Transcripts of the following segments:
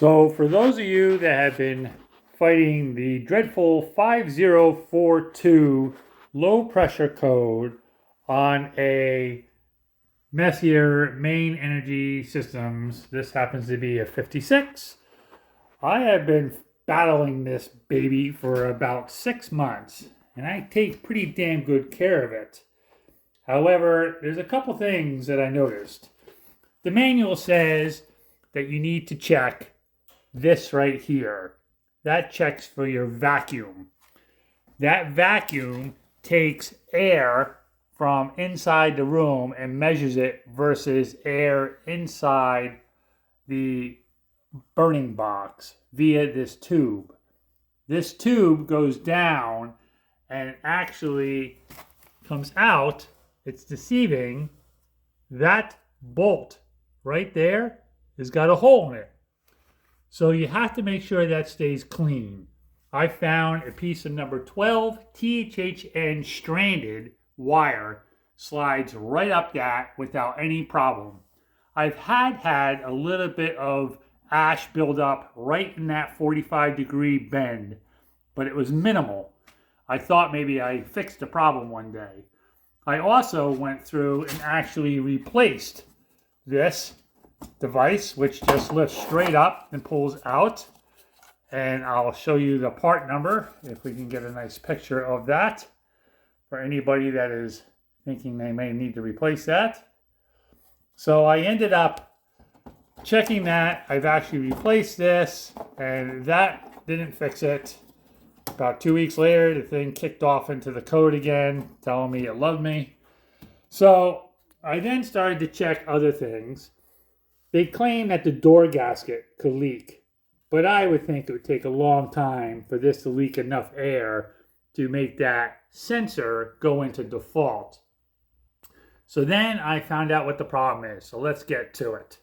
So for those of you that have been fighting the dreadful 5042 low pressure code on a Messier main energy systems, this happens to be a 56. I have been battling this baby for about 6 months, and I take pretty damn good care of it. However, there's a couple things that I noticed. The manual says that you need to check this right here. That checks for your vacuum. That vacuum takes air from inside the room and measures it versus air inside the burning box via this tube. This tube goes down and actually comes out. It's deceiving. That bolt right there has got a hole in it. So you have to make sure that stays clean. I found a piece of number 12 THHN stranded wire slides right up that without any problem. I've had a little bit of ash buildup right in that 45-degree bend, but it was minimal. I thought maybe I fixed the problem one day. I also went through and actually replaced this device, which just lifts straight up and pulls out. And I'll show you the part number if we can get a nice picture of that for anybody that is thinking they may need to replace that. So I ended up checking that. I've actually replaced this, and that didn't fix it. About 2 weeks later, the thing kicked off into the code again, telling me it loved me. So I then started to check other things. They claim that the door gasket could leak, but I would think it would take a long time for this to leak enough air to make that sensor go into default. So then I found out what the problem is. So let's get to it.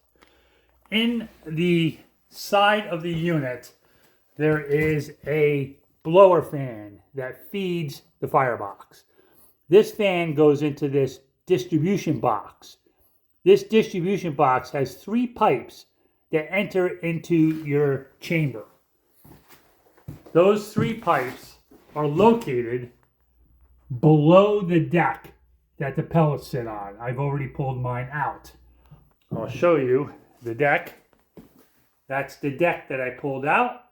In the side of the unit, there is a blower fan that feeds the firebox. This fan goes into this distribution box. This distribution box has 3 pipes that enter into your chamber. Those 3 pipes are located below the deck that the pellets sit on. I've already pulled mine out. I'll show you the deck. That's the deck that I pulled out.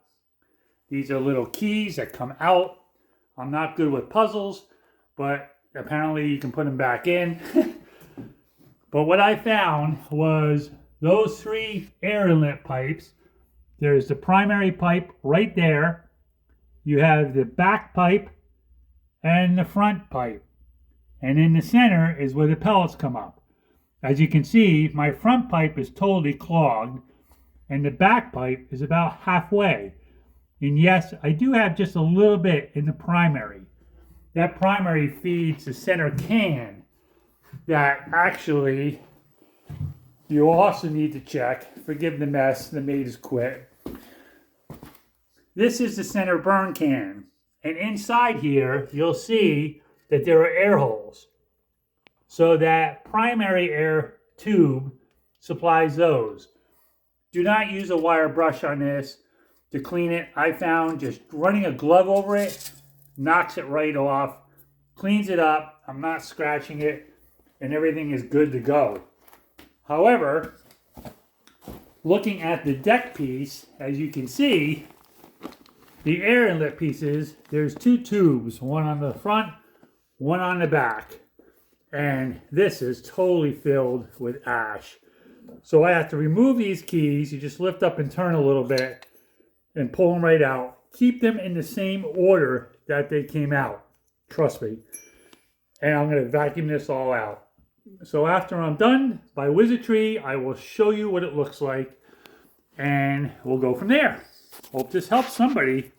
These are little keys that come out. I'm not good with puzzles, but apparently you can put them back in. But what I found was those 3 air inlet pipes. There's the primary pipe right there. You have the back pipe and the front pipe. And in the center is where the pellets come up. As you can see, my front pipe is totally clogged, and the back pipe is about halfway. And yes, I do have just a little bit in the primary. That primary feeds the center can that actually you also need to check. Forgive the mess, the maid has quit. This is the center burn can. And inside here, you'll see that there are air holes. So that primary air tube supplies those. Do not use a wire brush on this to clean it. I found just running a glove over it knocks it right off, cleans it up. I'm not scratching it, and everything is good to go. However, looking at the deck piece, as you can see, the air inlet pieces, there's 2 tubes, one on the front, one on the back. And this is totally filled with ash. So I have to remove these keys. You just lift up and turn a little bit and pull them right out. Keep them in the same order that they came out. Trust me. And I'm going to vacuum this all out. So after I'm done, by wizardry, I will show you what it looks like. And we'll go from there. Hope this helps somebody.